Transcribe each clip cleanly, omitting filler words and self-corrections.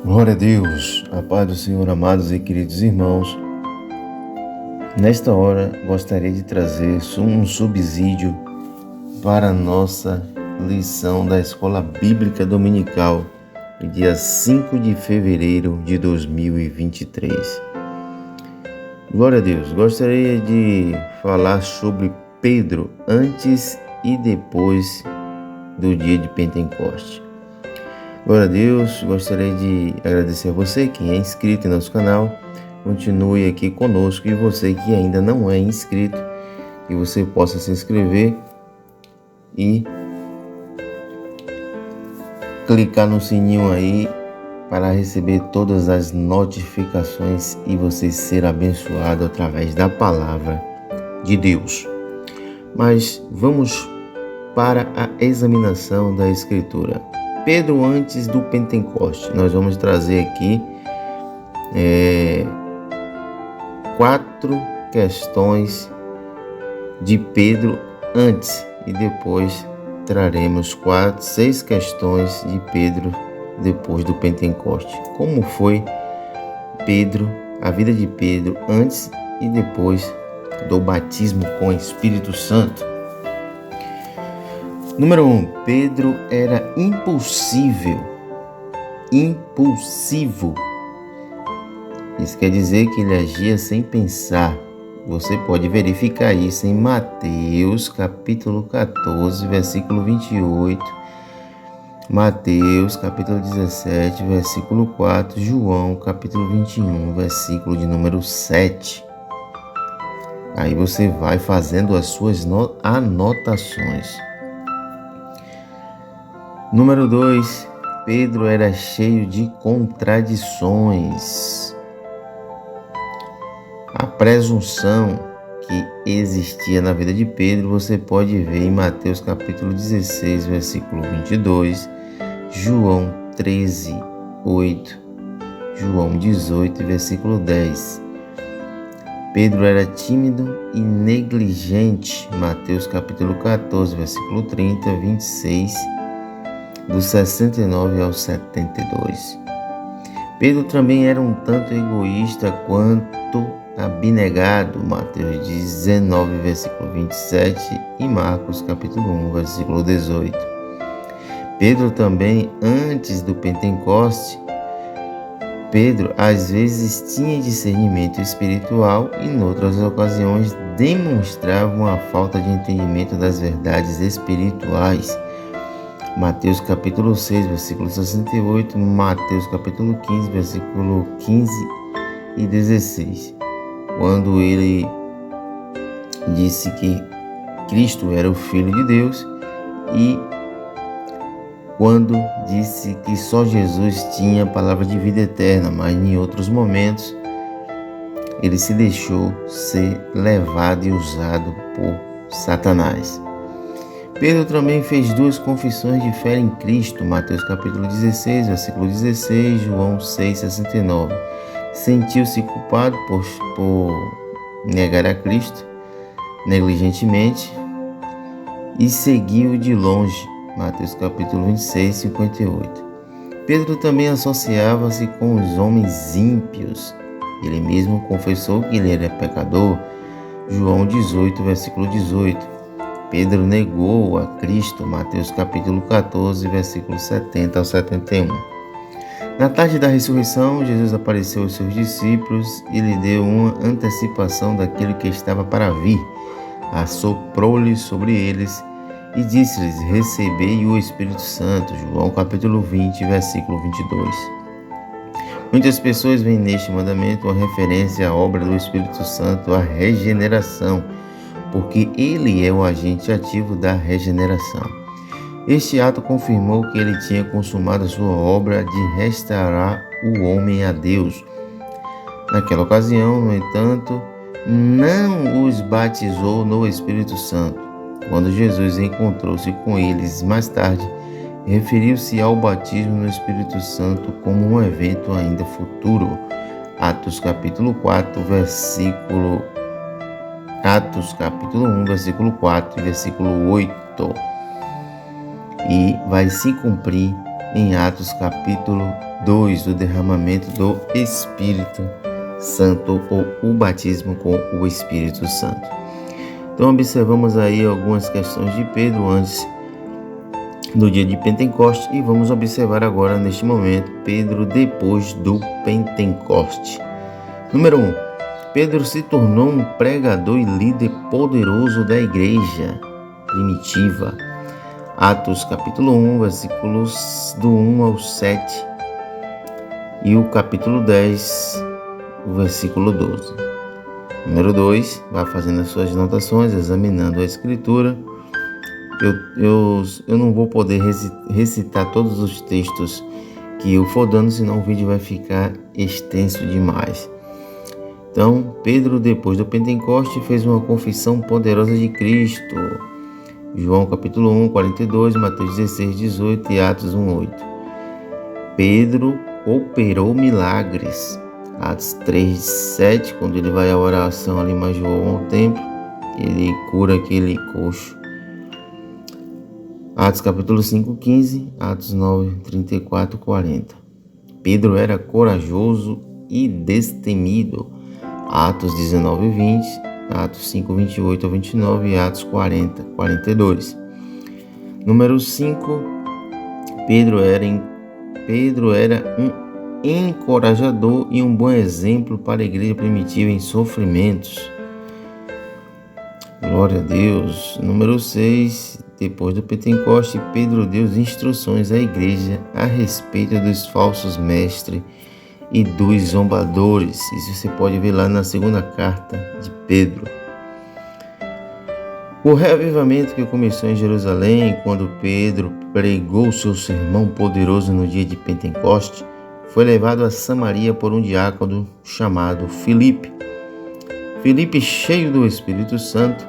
Glória a Deus, a paz do Senhor, amados e queridos irmãos. Nesta hora, gostaria de trazer um subsídio para a nossa lição da Escola Bíblica Dominical, dia 5 de fevereiro de 2023. Glória a Deus, gostaria de falar sobre Pedro antes e depois do dia de Pentecoste. Glória a Deus, gostaria de agradecer a você que é inscrito em nosso canal, continue aqui conosco, e você que ainda não é inscrito, que você possa se inscrever e clicar no sininho aí para receber todas as notificações e você ser abençoado através da palavra de Deus. Mas vamos para a examinação da Escritura. Pedro antes do Pentecoste. Nós vamos trazer aqui 4 questões de Pedro antes e depois traremos 6 questões de Pedro depois do Pentecoste. Como foi Pedro, a vida de Pedro antes e depois do batismo com o Espírito Santo. Número 1. Pedro era impulsivo. Isso quer dizer que ele agia sem pensar. Você pode verificar isso em Mateus capítulo 14, versículo 28, Mateus capítulo 17, versículo 4, João capítulo 21, versículo de número 7. Aí você vai fazendo as suas anotações. Número 2, Pedro era cheio de contradições. A presunção que existia na vida de Pedro você pode ver em Mateus capítulo 16, versículo 22, João 13, 8, João 18, versículo 10. Pedro era tímido e negligente, Mateus capítulo 14, versículo 30, 26, do 69 ao 72. Pedro também era um tanto egoísta quanto abnegado, Mateus 19, versículo 27 e Marcos capítulo 1, versículo 18. Pedro também, antes do Pentecoste, Pedro às vezes tinha discernimento espiritual e em outras ocasiões demonstrava uma falta de entendimento das verdades espirituais. Mateus capítulo 6, versículo 68, Mateus capítulo 15, versículo 15 e 16. Quando ele disse que Cristo era o Filho de Deus e quando disse que só Jesus tinha a palavra de vida eterna, mas em outros momentos ele se deixou ser levado e usado por Satanás. Pedro também fez 2 confissões de fé em Cristo, Mateus capítulo 16, versículo 16, João 6, 69. Sentiu-se culpado por negar a Cristo negligentemente e seguiu de longe, Mateus capítulo 26, 58. Pedro também associava-se com os homens ímpios. Ele mesmo confessou que ele era pecador, João 18, versículo 18. Pedro negou a Cristo, Mateus capítulo 14, versículos 70 ao 71. Na tarde da ressurreição, Jesus apareceu aos seus discípulos e lhe deu uma antecipação daquilo que estava para vir. Assoprou-lhes sobre eles e disse-lhes: recebei o Espírito Santo, João capítulo 20, versículo 22. Muitas pessoas veem neste mandamento uma referência à obra do Espírito Santo, à regeneração, porque ele é o agente ativo da regeneração. Este ato confirmou que ele tinha consumado a sua obra de restaurar o homem a Deus. Naquela ocasião, no entanto, não os batizou no Espírito Santo. Quando Jesus encontrou-se com eles mais tarde, referiu-se ao batismo no Espírito Santo como um evento ainda futuro. Atos capítulo 4, versículo Atos capítulo 1, versículo 4 e versículo 8. E vai se cumprir em Atos capítulo 2, o derramamento do Espírito Santo ou o batismo com o Espírito Santo. Então observamos aí algumas questões de Pedro antes do dia de Pentecostes e vamos observar agora neste momento Pedro depois do Pentecoste. Número 1. Pedro se tornou um pregador e líder poderoso da igreja primitiva. Atos capítulo 1, versículos do 1 ao 7 e o capítulo 10, o versículo 12. Número 2, vá fazendo as suas anotações, examinando a escritura. Eu não vou poder recitar todos os textos que eu for dando, senão o vídeo vai ficar extenso demais. Então, Pedro, depois do Pentecoste, fez uma confissão poderosa de Cristo. João capítulo 1, 42, Mateus 16, 18 e Atos 1, 8. Pedro operou milagres. Atos 3, 7, quando ele vai à oração ali mais João ao templo, ele cura aquele coxo. Atos capítulo 5, 15, Atos 9, 34, 40. Pedro era corajoso e destemido. Atos 19, 20, Atos 5, 28 a 29 e Atos 40, 42. Número 5, Pedro era um encorajador e um bom exemplo para a igreja primitiva em sofrimentos. Glória a Deus. Número 6, depois do Pentecoste, Pedro deu instruções à igreja a respeito dos falsos mestres e dos zombadores. Isso você pode ver lá na segunda carta de Pedro. O reavivamento que começou em Jerusalém, quando Pedro pregou seu sermão poderoso no dia de Pentecoste, foi levado a Samaria por um diácono chamado Filipe. Filipe, cheio do Espírito Santo,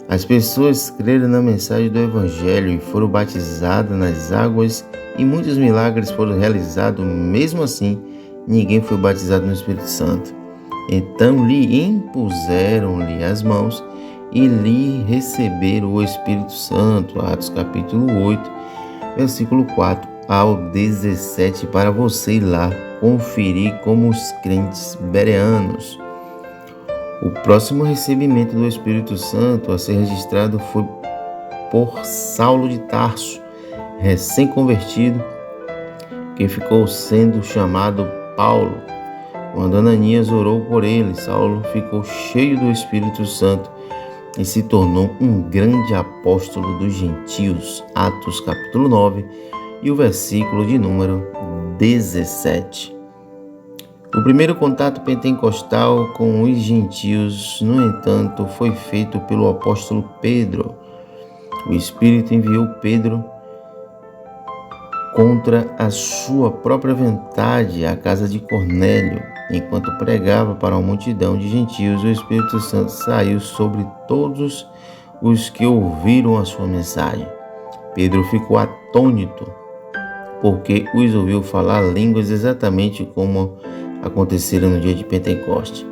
as pessoas creram na mensagem do Evangelho e foram batizadas nas águas e muitos milagres foram realizados. Mesmo assim, ninguém foi batizado no Espírito Santo. Então lhe impuseram-lhe as mãos e lhe receberam o Espírito Santo. Atos capítulo 8, versículo 4 ao 17, para você ir lá conferir como os crentes bereanos. O próximo recebimento do Espírito Santo a ser registrado foi por Saulo de Tarso, recém-convertido, que ficou sendo chamado Paulo. Quando Ananias orou por ele, Saulo ficou cheio do Espírito Santo e se tornou um grande apóstolo dos gentios. Atos capítulo 9 e o versículo de número 17. O primeiro contato pentecostal com os gentios, no entanto, foi feito pelo apóstolo Pedro. O Espírito enviou Pedro contra a sua própria vontade à casa de Cornélio. Enquanto pregava para uma multidão de gentios, o Espírito Santo saiu sobre todos os que ouviram a sua mensagem. Pedro ficou atônito, porque os ouviu falar línguas exatamente como aconteceram no dia de Pentecoste.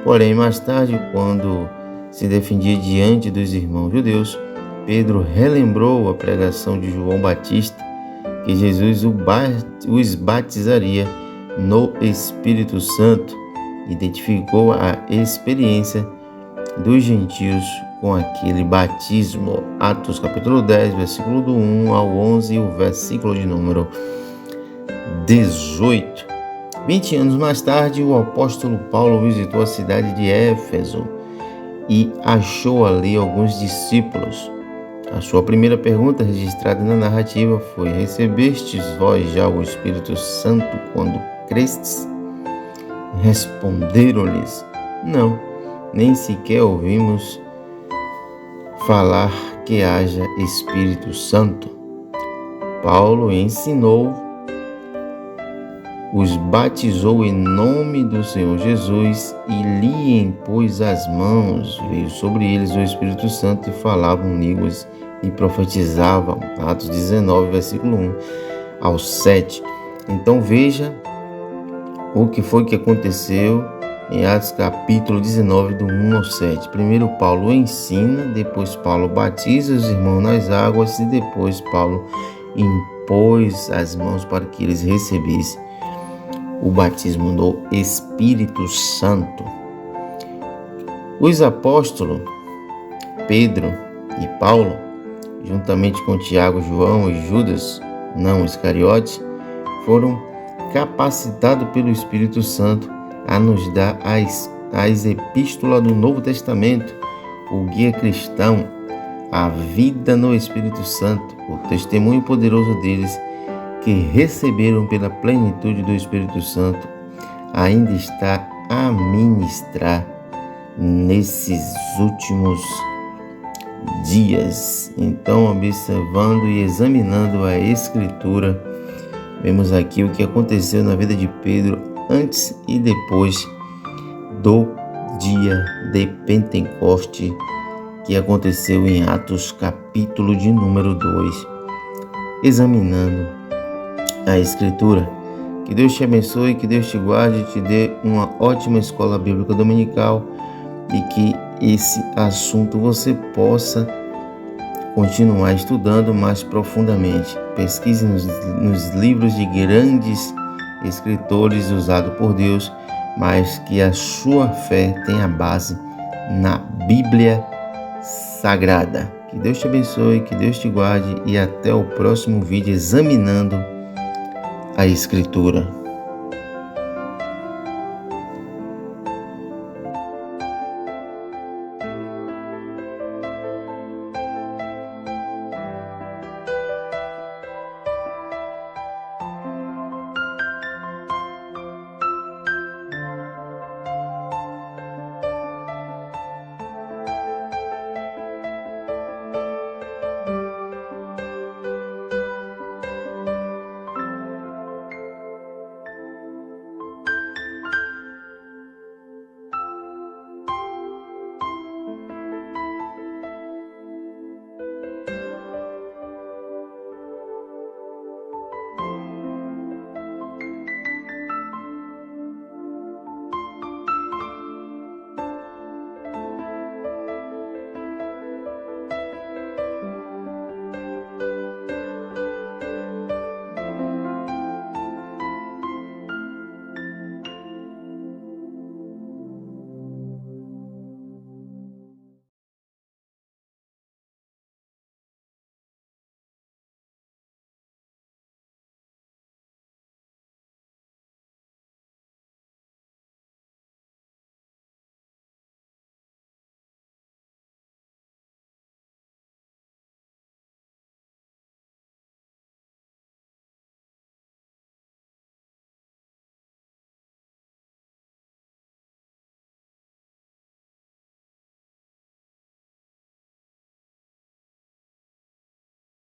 Porém, mais tarde, quando se defendia diante dos irmãos judeus, Pedro relembrou a pregação de João Batista, que Jesus os batizaria no Espírito Santo. Identificou a experiência dos gentios com aquele batismo. Atos capítulo 10, versículo do 1 ao 11 e o versículo de número 18. 20 anos mais tarde, o apóstolo Paulo visitou a cidade de Éfeso e achou ali alguns discípulos. A sua primeira pergunta registrada na narrativa foi: recebestes vós já o Espírito Santo quando crestes? Responderam-lhes: não, nem sequer ouvimos falar que haja Espírito Santo. Paulo ensinou, os batizou em nome do Senhor Jesus e lhe impôs as mãos. Veio sobre eles o Espírito Santo e falavam línguas e profetizavam. Atos 19, versículo 1 ao 7. Então veja o que foi que aconteceu em Atos capítulo 19, do 1 ao 7. Primeiro Paulo ensina, depois Paulo batiza os irmãos nas águas e depois Paulo impôs as mãos para que eles recebessem o batismo do Espírito Santo. Os apóstolos Pedro e Paulo, juntamente com Tiago, João e Judas, não Iscariote, foram capacitados pelo Espírito Santo a nos dar as epístolas do Novo Testamento, o guia cristão, a vida no Espírito Santo, o testemunho poderoso deles que receberam pela plenitude do Espírito Santo, ainda está a ministrar nesses últimos dias. Então, observando e examinando a Escritura, vemos aqui o que aconteceu na vida de Pedro antes e depois do dia de Pentecoste, que aconteceu em Atos, capítulo de número 2. Examinando a Escritura. Que Deus te abençoe, que Deus te guarde, te dê uma ótima escola bíblica dominical e que esse assunto você possa continuar estudando mais profundamente. Pesquise nos livros de grandes escritores usados por Deus, mas que a sua fé tenha base na Bíblia Sagrada. Que Deus te abençoe, que Deus te guarde e até o próximo vídeo examinando a Escritura.